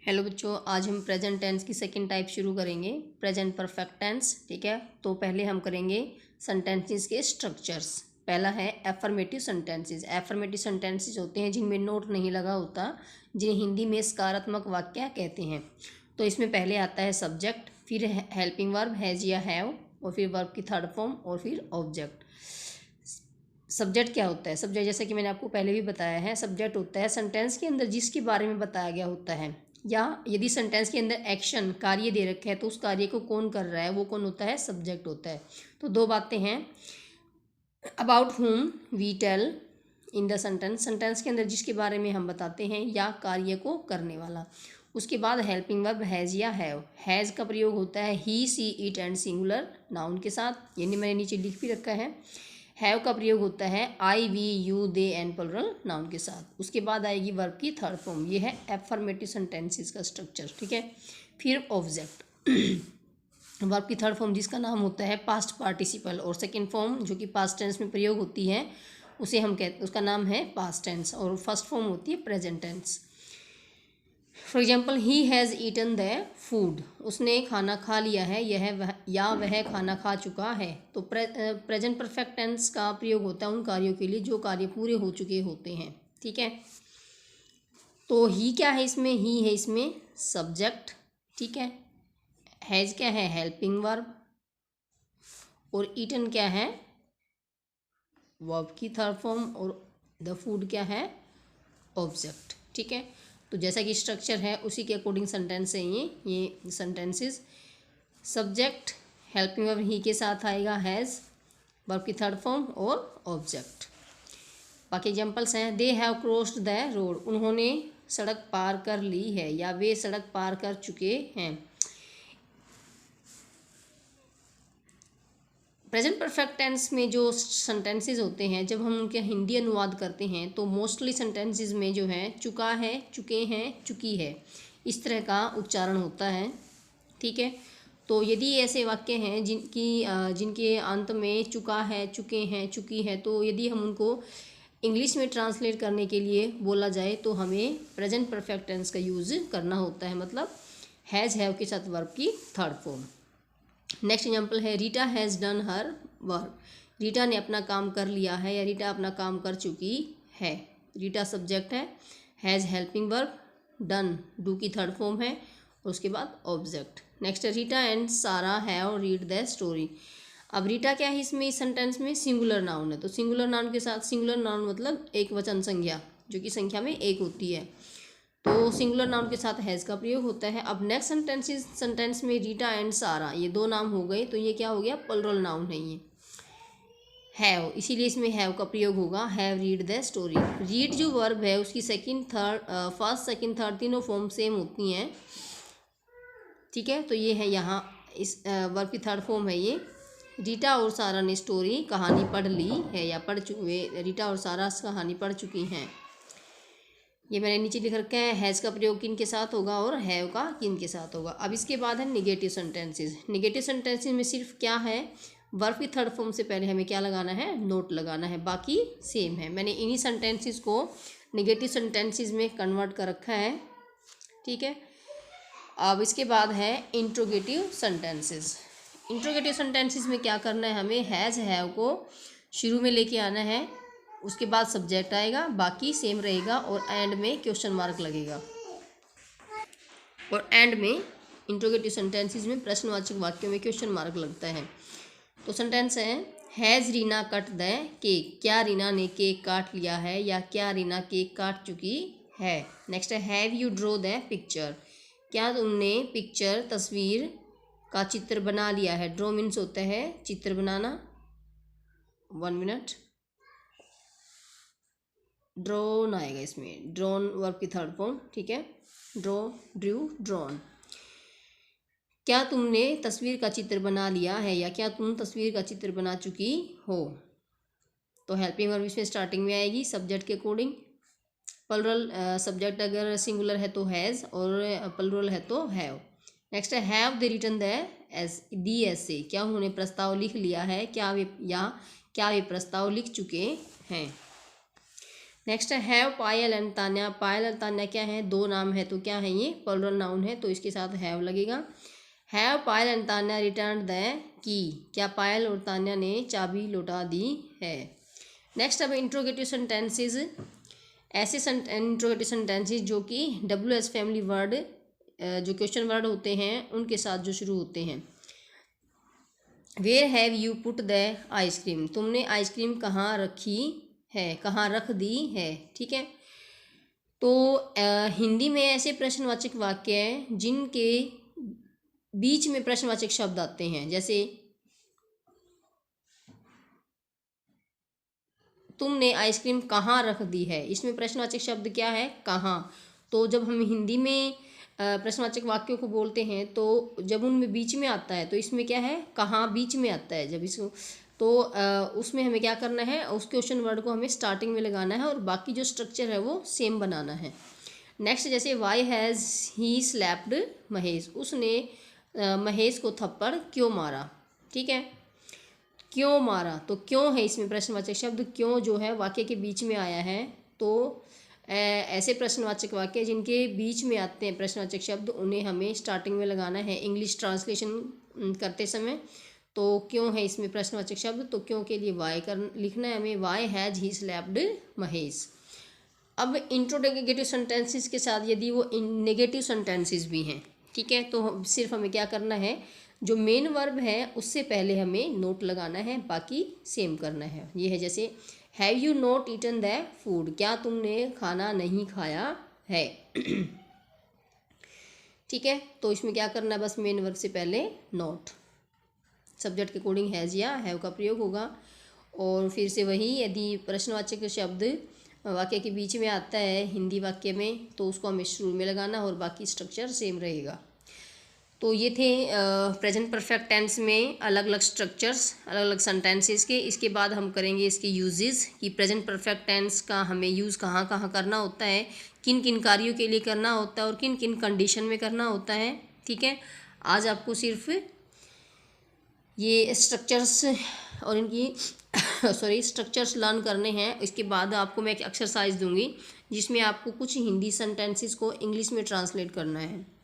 Hello बच्चों, आज हम प्रेजेंट टेंस की सेकंड टाइप शुरू करेंगे, प्रेजेंट परफेक्ट टेंस। ठीक है, तो पहले हम करेंगे सेंटेंसेस के स्ट्रक्चर्स। पहला है एफर्मेटिव सेंटेंसेस। एफर्मेटिव सेंटेंसेस होते हैं जिनमें नोट नहीं लगा होता, जिन्हें हिंदी में सकारात्मक वाक्य कहते हैं। तो इसमें पहले आता है सब्जेक्ट, फिर हेल्पिंग वर्ब हैज़ या हैव, और फिर वर्ब की थर्ड फॉर्म, और फिर ऑब्जेक्ट। सब्जेक्ट क्या होता है? सब्जेक्ट जैसे कि मैंने आपको पहले भी बताया है, सब्जेक्ट होता है सेंटेंस के अंदर जिसके बारे में बताया गया होता है, या यदि सेंटेंस के अंदर एक्शन कार्य दे रखा है तो उस कार्य को कौन कर रहा है वो कौन होता है? सब्जेक्ट होता है। तो दो बातें हैं, about whom we tell in the sentence, sentence के अंदर जिसके बारे में हम बताते हैं या कार्य को करने वाला। उसके बाद हेल्पिंग वर्ब हैज़ या हैव। हैज़ का प्रयोग होता है he she it and singular noun के साथ, यानी मैंने नीचे लिख भी रखा है। हैव का प्रयोग होता है I we you they and plural noun के साथ। उसके बाद आएगी वर्ब की थर्ड फॉर्म। ये है एफर्मेटिव सेंटेंसेस का स्ट्रक्चर। ठीक है, फिर ऑब्जेक्ट वर्ब की थर्ड फॉर्म जिसका नाम होता है पास्ट पार्टिसिपल, और सेकंड फॉर्म जो कि पास्ट टेंस में प्रयोग होती है उसे हम कहते उसका नाम है पास्ट टेंस, और फर्स्ट फॉर्म होती है present tense. For example he has eaten the food, उसने खाना खा लिया है, वह खाना खा चुका है। तो प्रेजेंट परफेक्ट टेंस का प्रयोग होता है उन कार्यों के लिए जो कार्य पूरे हो चुके होते हैं। ठीक है, तो ही क्या है इसमें? ही है इसमें सब्जेक्ट। ठीक है, हैज़ क्या है? हेल्पिंग वर्ब, और ईटन क्या है? वर्ब की थर्ड फॉर्म, और द फूड क्या है? ऑब्जेक्ट। ठीक है, तो जैसा कि स्ट्रक्चर है उसी के अकॉर्डिंग सेंटेंस है ये सेंटेंसेस। सब्जेक्ट हेल्पिंग वर्ब ही के साथ आएगा हैज़, वर्ब की थर्ड फॉर्म, और ऑब्जेक्ट। बाकी एग्जांपल्स हैं, they have crossed the road, उन्होंने सड़क पार कर ली है या वे सड़क पार कर चुके हैं। प्रेजेंट परफेक्ट टेंस में जो सेंटेंसेस होते हैं, जब हम उनके हिंदी अनुवाद करते हैं तो मोस्टली सेंटेंसेस में जो है चुका है, चुके हैं, चुकी है, इस तरह का उच्चारण होता है। ठीक है, तो यदि ऐसे वाक्य हैं जिनके अंत में चुका है, चुके हैं, चुकी है, तो यदि हम उनको इंग्लिश में ट्रांसलेट करने के लिए बोला जाए तो हमें प्रेजेंट परफेक्ट टेंस का यूज़ करना होता है, मतलब हैज़ हैव के साथ वर्ब की थर्ड फॉर्म। नेक्स्ट एग्जाम्पल है Rita has done her work, Rita ने अपना काम कर लिया है या रीटा अपना काम कर चुकी है। रीटा सब्जेक्ट है, has helping verb, done do की थर्ड फॉर्म है, और उसके बाद ऑब्जेक्ट। नेक्स्ट है रीटा एंड सारा हैव रीड द स्टोरी। अब रीटा क्या है इसमें? इस सेंटेंस में सिंगुलर नाउन है, तो सिंगुलर नाउन के साथ, सिंगुलर नाउन मतलब एक वचन संज्ञा जो कि संख्या में एक होती है, तो सिंगुलर नाउन के साथ हैज़ का प्रयोग होता है। अब नेक्स्ट सेंटेंस में रीटा एंड सारा ये दो नाम हो गए, तो ये क्या हो गया? प्लुरल नाउन है ये हैव, इसीलिए इसमें हैव का प्रयोग होगा, have read the story. Read जो वर्ब है उसकी फर्स्ट सेकंड थर्ड तीनों फॉर्म सेम होती हैं। ठीक है, तो ये है यहाँ इस वर्ब की थर्ड फॉर्म है ये। रीटा और सारा ने स्टोरी कहानी पढ़ ली है या पढ़ चुके, रीटा और सारा कहानी पढ़ चुकी हैं। ये मैंने नीचे लिख रखा है, हैज़ का प्रयोग किन के साथ होगा और हैव का किन के साथ होगा। अब इसके बाद है निगेटिव सेंटेंसेस। निगेटिव सेंटेंसेस में सिर्फ क्या है, वर्ब की थर्ड फॉर्म से पहले हमें क्या लगाना है? नोट लगाना है, बाकी सेम है। मैंने इन्हीं सेंटेंसेस को निगेटिव सेंटेंसेस में कन्वर्ट कर रखा है। ठीक है, अब इसके बाद है इंट्रोगेटिव सेंटेंसेस। इंट्रोगेटिव सेंटेंसेस में क्या करना है हमें? हैज़ हैव को शुरू में लेके आना है, उसके बाद सब्जेक्ट आएगा, बाकी सेम रहेगा, और एंड में क्वेश्चन मार्क लगेगा। और एंड में इंट्रोगेटिव सेंटेंसेस में प्रश्नवाचक वाक्यों में क्वेश्चन मार्क लगता है। तो सेंटेंस है, has Reena cut the cake, क्या रीना ने केक काट लिया है या क्या रीना केक काट चुकी है। नेक्स्ट है, have you draw the picture, क्या तुमने पिक्चर तस्वीर का चित्र बना लिया है। ड्रॉ मीन्स होता है चित्र बनाना। 1 मिनट, ड्रॉन आएगा इसमें, ड्रॉन वर्ब की थर्ड फॉर्म। ठीक है, ड्रॉ, ड्रू, ड्रॉन। क्या तुमने तस्वीर का चित्र बना लिया है या क्या तुम तस्वीर का चित्र बना चुकी हो। तो हेल्पिंग वर्ब इसमें स्टार्टिंग में आएगी सब्जेक्ट के अकॉर्डिंग। प्लुरल सब्जेक्ट अगर सिंगुलर है तो हैज़, और प्लुरल है तो हैव। नेक्स्ट है, हैव दे रिटन दी ऐसे, क्या उन्होंने प्रस्ताव लिख लिया है, क्या वे प्रस्ताव लिख चुके हैं। नेक्स्ट है हैव पायल एंड तान्या। पायल और तान्या क्या है, दो नाम है तो क्या है ये प्लूरल नाउन है, तो इसके साथ हैव लगेगा। Have Payal and Tanya return the key, क्या पायल और तान्या ने चाबी लौटा दी है। नेक्स्ट अब इंट्रोगेटिव सेंटेंसेस, ऐसे इंट्रोगेटिव सेंटेंसेस जो कि WH फैमिली वर्ड जो क्वेश्चन वर्ड होते हैं उनके साथ जो शुरू होते हैं। Where have you put the ice cream, तुमने आइसक्रीम कहाँ रखी है, कहाँ रख दी है। ठीक है, तो हिंदी में ऐसे प्रश्नवाचक वाक्य हैं जिनके बीच में प्रश्नवाचक शब्द आते हैं, जैसे तुमने आइसक्रीम कहाँ रख दी है, इसमें प्रश्नवाचक शब्द क्या है, कहाँ। तो जब हम हिंदी में प्रश्नवाचक वाक्यों को बोलते हैं तो जब उनमें बीच में आता है तो इसमें क्या है, कहाँ बीच में आता है जब इसको, तो उसमें हमें क्या करना है, उस क्वेश्चन वर्ड को हमें स्टार्टिंग में लगाना है और बाकी जो स्ट्रक्चर है वो सेम बनाना है। नेक्स्ट जैसे why has he slapped Mahesh, उसने महेश को थप्पड़ क्यों मारा। ठीक है, क्यों मारा, तो क्यों है इसमें प्रश्नवाचक शब्द, क्यों जो है वाक्य के बीच में आया है। तो ऐसे प्रश्नवाचक वाक्य जिनके बीच में आते हैं प्रश्नवाचक शब्द उन्हें हमें स्टार्टिंग में लगाना है इंग्लिश ट्रांसलेशन करते समय। तो क्यों है इसमें प्रश्नवाचक शब्द, तो क्यों के लिए वाई लिखना है हमें, why has he slapped Mahesh. अब इंट्रोगेटिव सेंटेंसेस के साथ यदि वो नेगेटिव सेंटेंसेस भी हैं, ठीक है, तो सिर्फ हमें क्या करना है, जो मेन वर्ब है उससे पहले हमें नोट लगाना है, बाकी सेम करना है। ये है जैसे have you not eaten the food, क्या तुमने खाना नहीं खाया है। ठीक है, तो इसमें क्या करना है, बस मेन वर्ब से पहले नॉट, सब्जेक्ट के अकॉर्डिंग हैज़ या हैव का प्रयोग होगा। और फिर से वही, यदि प्रश्नवाचक शब्द वाक्य के बीच में आता है हिंदी वाक्य में तो उसको हमें शुरू में लगाना और बाकी स्ट्रक्चर सेम रहेगा। तो ये थे प्रेजेंट परफेक्ट टेंस में अलग अलग स्ट्रक्चर्स, अलग अलग सेंटेंसेस के। इसके बाद हम करेंगे इसके यूजेस कि प्रेजेंट परफेक्ट टेंस का हमें यूज़ कहाँ कहाँ करना होता है, किन किन कार्यों के लिए करना होता है और किन किन कंडीशन में करना होता है। ठीक है, आज आपको सिर्फ ये स्ट्रक्चर्स और इनकी स्ट्रक्चर्स लर्न करने हैं। इसके बाद आपको मैं एक एक्सरसाइज दूंगी जिसमें आपको कुछ हिंदी सेंटेंसेस को इंग्लिश में ट्रांसलेट करना है।